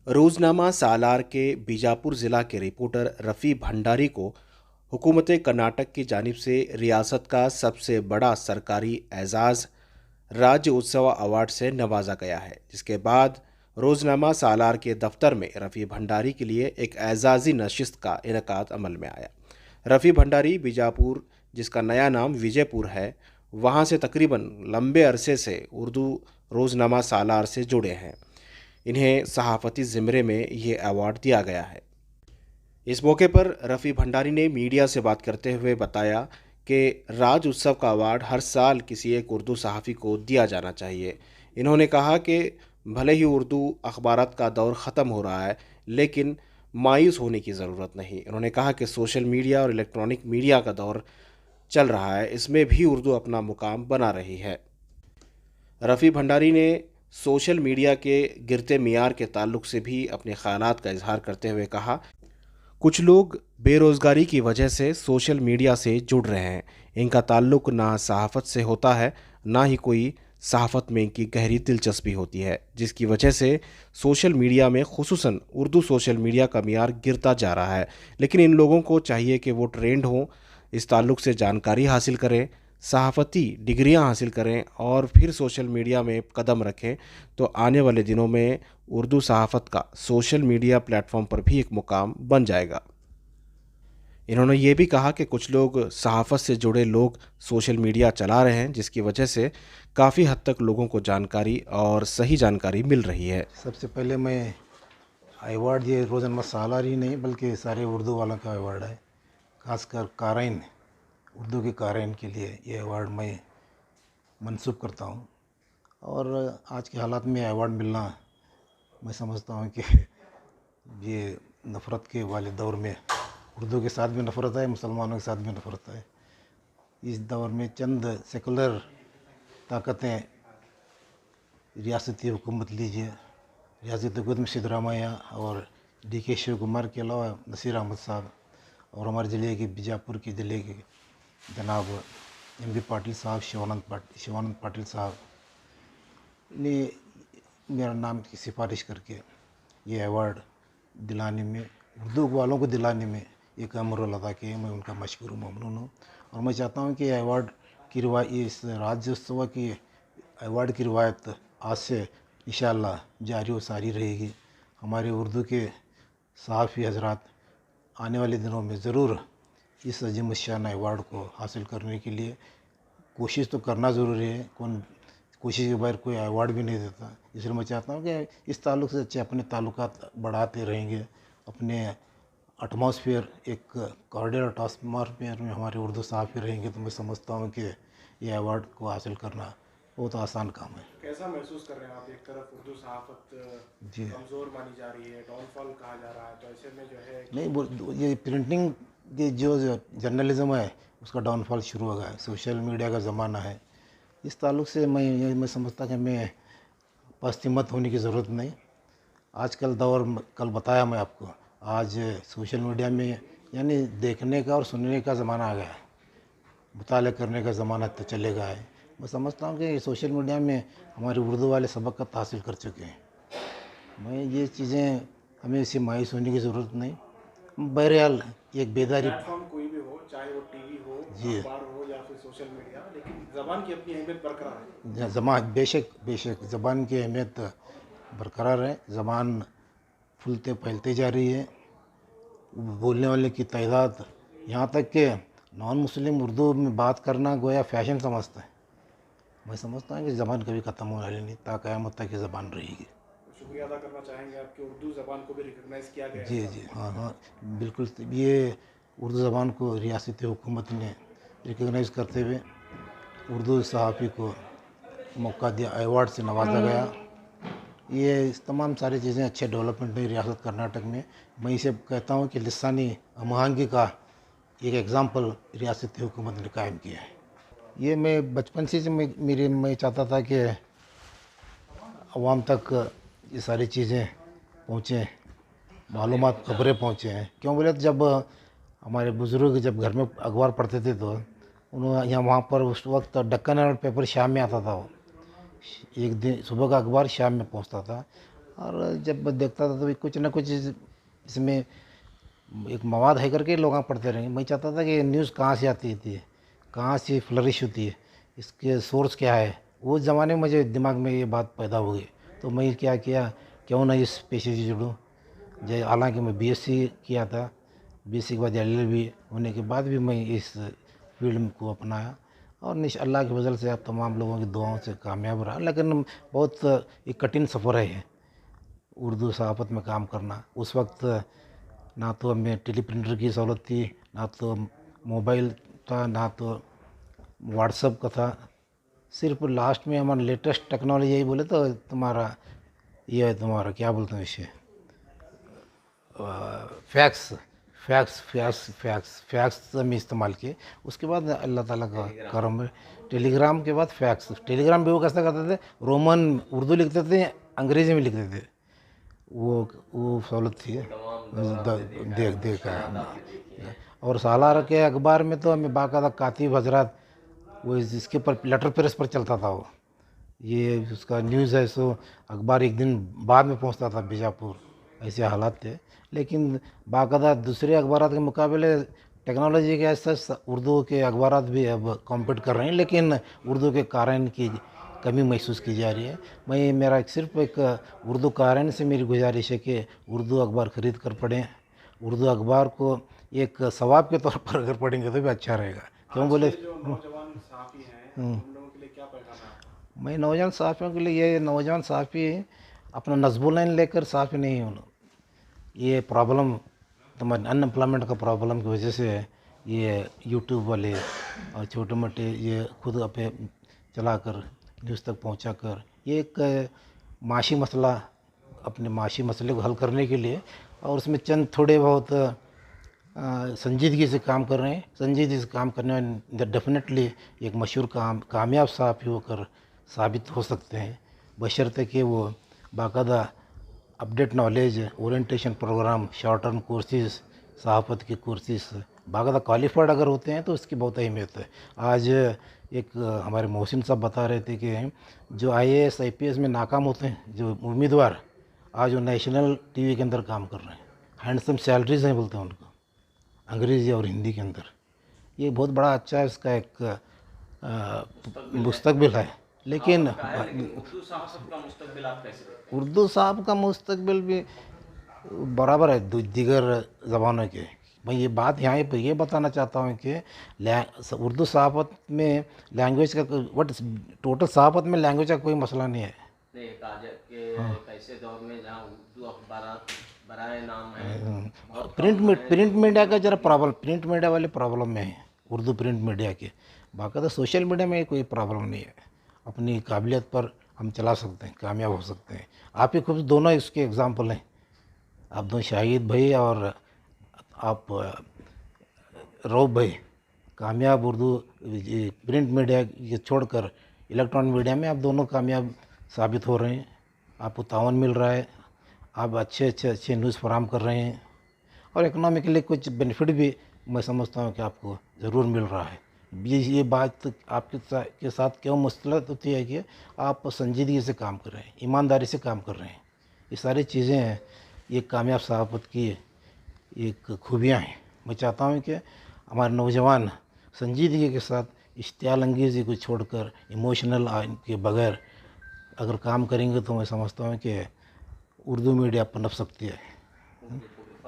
रोजनामा सालार के बीजापुर ज़िला के रिपोर्टर रफ़ी भंडारी को हुकूमत कर्नाटक की जानिब से रियासत का सबसे बड़ा सरकारी एजाज़ राज्य उत्सव अवार्ड से नवाजा गया है, जिसके बाद रोजनामा सालार के दफ्तर में रफ़ी भंडारी के लिए एक एजाज़ी नशिस्त का इनेकाद अमल में आया। रफ़ी भंडारी बीजापुर, जिसका नया नाम विजयपुर है, वहाँ से तकरीबन लंबे अरसे से उर्दू रोजनामा सालार से जुड़े हैं। इन्हें सहाफ़ती ज़िम्रे में ये अवार्ड दिया गया है। इस मौके पर रफ़ी भंडारी ने मीडिया से बात करते हुए बताया कि राज उत्सव का अवार्ड हर साल किसी एक उर्दू सहाफ़ी को दिया जाना चाहिए। इन्होंने कहा कि भले ही उर्दू अखबारात का दौर ख़त्म हो रहा है, लेकिन मायूस होने की ज़रूरत नहीं। उन्होंने कहा कि सोशल मीडिया और इलेक्ट्रॉनिक मीडिया का दौर चल रहा है, इसमें भी उर्दू अपना मुकाम बना रही है। रफ़ी भंडारी ने सोशल मीडिया के गिरते मियार के ताल्लुक से भी अपने ख़यालात का इजहार करते हुए कहा, कुछ लोग बेरोज़गारी की वजह से सोशल मीडिया से जुड़ रहे हैं। इनका ताल्लुक ना सहाफ़त से होता है, ना ही कोई सहाफ़त में इनकी गहरी दिलचस्पी होती है, जिसकी वजह से सोशल मीडिया में ख़ुसूसन उर्दू सोशल मीडिया का मियार गिरता जा रहा है। लेकिन इन लोगों को चाहिए कि वो ट्रेंड हों, इस ताल्लुक से जानकारी हासिल करें, सहाफ़ती डिग्रियां हासिल करें और फिर सोशल मीडिया में कदम रखें, तो आने वाले दिनों में उर्दू सहाफ़त का सोशल मीडिया प्लेटफॉर्म पर भी एक मुकाम बन जाएगा। इन्होंने ये भी कहा कि कुछ लोग सहाफ़त से जुड़े लोग सोशल मीडिया चला रहे हैं, जिसकी वजह से काफ़ी हद तक लोगों को जानकारी और सही जानकारी मिल रही है। सबसे पहले मैं अवार्ड ये रोज़ाना सालार ही नहीं बल्कि सारे उर्दू वालों का अवार्ड है। खासकर क़ारीन, उर्दू के क़ारीन के लिए ये अवार्ड मैं मंसूब करता हूँ। और आज के हालात में अवार्ड मिलना, मैं समझता हूँ कि ये नफ़रत के वाले दौर में उर्दू के साथ भी नफ़रत है, मुसलमानों के साथ भी नफ़रत है। इस दौर में चंद सेकुलर ताकतें रियासती हुकूमत लीजिए, रियासती हुकूमत में सिद्धरामैया और DK शिव कुमार के अलावा नसीर अहमद साहब और हमारे ज़िले के बीजापुर के ज़िले के जनाब MB पाटिल साहब, शिवानंद पाटिल साहब ने मेरा नाम की सिफारिश करके ये अवार्ड दिलाने में, उर्दू वालों को दिलाने में एक अहम रोल अदा किए। मैं उनका मशकूर ममनून हूँ और मैं चाहता हूँ कि अवार्ड की इस राज्योत्सव की अवार्ड की रिवायत आज से इंशाअल्लाह जारी व सारी रहेगी। हमारे उर्दू के सहाफ़ी हज़रात आने वाले दिनों में ज़रूर इस अजीम शान अवार्ड को हासिल करने के लिए कोशिश तो करना ज़रूरी है। कौन कोशिश के बगैर कोई अवार्ड भी नहीं देता। इसलिए मैं चाहता हूँ कि इस ताल्लुक़ से अच्छे अपने ताल्लुकात बढ़ाते रहेंगे। अपने एटमॉस्फेयर, एक कॉर्डियल एटमॉस्फेयर में हमारे उर्दू सहाफ़ी रहेंगे, तो मैं समझता हूँ कि ये अवार्ड को हासिल करना बहुत आसान काम है। कैसा महसूस कर रहे हैं आप? एक तरफ उर्दू सहाफ़त जी कमज़ोर मानी जा रही है, डाउनफॉल कहा जा रहा है, तो ऐसे में जो है नहीं, वो ये प्रिंटिंग की जो जर्नलिज़्म है उसका डाउनफॉल शुरू हो गया है। सोशल मीडिया का ज़माना है। इस ताल्लुक़ से मैं समझता कि मैं पश्चिमत होने की ज़रूरत नहीं। आजकल दौर, कल बताया मैं आपको, आज सोशल मीडिया में यानी देखने का और सुनने का ज़माना आ गया है, मुताले करने का ज़माना तो चलेगा है। मैं समझता हूँ कि सोशल मीडिया में हमारे उर्दू वाले सबक़त हासिल कर चुके हैं। मैं ये चीज़ें, हमें इससे मायूस होने की ज़रूरत नहीं। बहरहाल एक बेदारी। प्लेटफॉर्म कोई भी हो, चाहे वो टीवी हो, जी अखबार हो या फिर सोशल मीडिया, लेकिन ज़बान की अपनी अहमियत बरकरार है। ज़बान बेशक बेशक ज़बान की अहमियत बरकरार है। ज़बान फूलते फैलते जा रही है। बोलने वाले की तादाद, यहाँ तक कि नॉन मुस्लिम उर्दू में बात करना गोया फ़ैशन समझता है। मैं समझता हूँ कि ज़बान कभी ख़त्म होने वाली नहीं, ता क़यामत तक की ज़बान रहेगी। शुक्रिया अदा करना चाहेंगे आपकी उर्दू ज़बान को भी रिकग्नाइज़ किया गया है जी इस जी, साल। हाँ हाँ, बिल्कुल। ये उर्दू ज़बान को रियासती हुकूमत ने रिकग्नाइज़ करते हुए उर्दू सहाफ़ी को मौका दिया, अवार्ड से नवाजा गया। ये तमाम सारी चीज़ें अच्छे डेवलपमेंट हुई रियासत कर्नाटक में। मैं इसे कहता हूँ कि लिसानी हमआहंगी का एक एग्ज़ाम्पल रियासती हुकूमत ने कायम किया है। ये मैं बचपन से मैं चाहता था कि अवाम तक ये सारी चीज़ें पहुँचें, मालूमात, खबरें पहुँचे हैं। क्यों बोले तो जब हमारे बुज़ुर्ग जब घर में अखबार पढ़ते थे तो उन्होंने यहाँ वहाँ पर उस वक्त डेक्कन हेराल्ड पेपर शाम में आता था। वो एक दिन सुबह का अखबार शाम में पहुँचता था। और जब देखता था तो कुछ ना कुछ इसमें एक मवाद है करके लोग पढ़ते रहेंगे। मैं चाहता था कि न्यूज़ कहाँ से आती थी, कहाँ से फ्लरिश होती है, इसके सोर्स क्या है। वो ज़माने में मुझे दिमाग में ये बात पैदा हो गई, तो मैं क्या किया, क्यों ना इस पेशे से जुड़ूँ। जय हालांकि मैं बीएससी किया था, बीएससी के बाद एलएलबी होने के बाद भी मैं इस फील्ड को अपनाया और अल्लाह के फजल से अब तमाम लोगों की दुआओं से कामयाब रहा। लेकिन बहुत एक कठिन सफ़र है उर्दू सहाफ़त में काम करना। उस वक्त ना तो हमें टेलीप्रिंटर की सहूलत थी, ना तो मोबाइल था, ना तो व्हाट्सअप का था। सिर्फ लास्ट में हमारा लेटेस्ट टेक्नोलॉजी यही बोले तो तुम्हारा ये है, तुम्हारा क्या बोलते हैं इसे, फैक्स फैक्स में इस्तेमाल किए। उसके बाद अल्लाह ताला का करम है, टेलीग्राम के बाद फैक्स। टेलीग्राम भी वो कैसा करते थे, रोमन उर्दू लिखते थे, अंग्रेज़ी में लिखते थे। वो सहूलत थी, देखा है। और सालार के अखबार में तो हमें बाकायदा कातिब हजरात, वो जिसके पर लेटर प्रेस पर चलता था वो, ये उसका न्यूज़ है सो अखबार एक दिन बाद में पहुंचता था बीजापुर, ऐसे हालात थे। लेकिन बाकायदा दूसरे अखबार के मुकाबले टेक्नोलॉजी के ऐसा उर्दू के अखबार भी अब कॉम्पीट कर रहे हैं, लेकिन उर्दू के कारण की कमी महसूस की जा रही है। मैं मेरा सिर्फ एक उर्दू कारण से मेरी गुजारिश है कि उर्दू अखबार ख़रीद कर पढ़ें। उर्दू अखबार को एक सवाब के तौर पर अगर पढ़ेंगे तो भी अच्छा रहेगा। क्यों बोले, मैं नौजवान सहाफ़ियों के लिए, ये नौजवान सहाफ़ी अपना नस्बुल लाइन लेकर सहाफ़ी नहीं होना। ये प्रॉब्लम तुम्हारे अनएम्प्लॉयमेंट का प्रॉब्लम की वजह से ये यूट्यूब वाले और छोटे मोटे ये खुद अपने चलाकर न्यूज़ तक पहुंचा कर ये एक माशी मसला, अपने माशी मसले को हल करने के लिए, और उसमें चंद थोड़े बहुत संजीदगी से काम कर रहे हैं। संजीदगी से काम करने में डेफिनेटली एक मशहूर कामयाब सहाफ़ी होकर साबित हो सकते हैं, बशर्ते कि वो बाकायदा update knowledge, orientation program, short term courses, सहाफ़त के कोर्सेज बाकायदा क्वालिफाइड अगर होते हैं तो उसकी बहुत अहमियत है। आज एक हमारे मोहसिन साहब बता रहे थे कि जो आईएएस आईपीएस में नाकाम होते हैं जो उम्मीदवार, आज वो नेशनल टीवी के अंदर काम कर रहे हैं, हैंडसम सैलरीज हैं बोलते हैं उनको, अंग्रेज़ी और हिंदी के अंदर। ये बहुत बड़ा अच्छा है, इसका एक मुस्तकबिल है। लेकिन उर्दू साहब का मुस्तकबिल भी बराबर है दीगर ज़बानों के। मैं ये बात यहाँ पर ये बताना चाहता हूँ कि उर्दू सहाफ़त में लैंग्वेज का वट टोटल सहाफ़त में लैंग्वेज का कोई मसला नहीं है। कैसे दौर में जहाँ उर्दू अखबारात बराए नाम है, प्रिंट मीडिया का जरा प्रॉब्लम, प्रिंट मीडिया वाले प्रॉब्लम में है उर्दू प्रिंट मीडिया के। बाकायदा सोशल मीडिया में कोई प्रॉब्लम नहीं है, अपनी काबिलियत पर हम चला सकते हैं, कामयाब हो सकते हैं। आप ही खुद दोनों इसके एग्जांपल हैं, आप दोनों शाहिद भाई और आप रऊफ भाई, कामयाब उर्दू प्रिंट मीडिया ये छोड़कर इलेक्ट्रॉनिक मीडिया में आप दोनों कामयाब साबित हो रहे हैं। आपको तावन मिल रहा है, आप अच्छे न्यूज़ फराहम कर रहे हैं, और इकनॉमिकली कुछ बेनिफिट भी मैं समझता हूँ कि आपको ज़रूर मिल रहा है। ये बात आपके साथ क्यों मुश्किल होती है कि आप संजीदगी से काम कर रहे हैं, ईमानदारी से काम कर रहे हैं। ये सारी चीज़ें हैं, ये कामयाब सहाफ़त की एक खूबियाँ हैं। मैं चाहता हूँ कि हमारे नौजवान संजीदगी के साथ इश्तियाल अंगेज़ी को छोड़कर इमोशनल के बगैर अगर काम करेंगे तो मैं समझता हूँ कि उर्दू मीडिया पनप सकती है।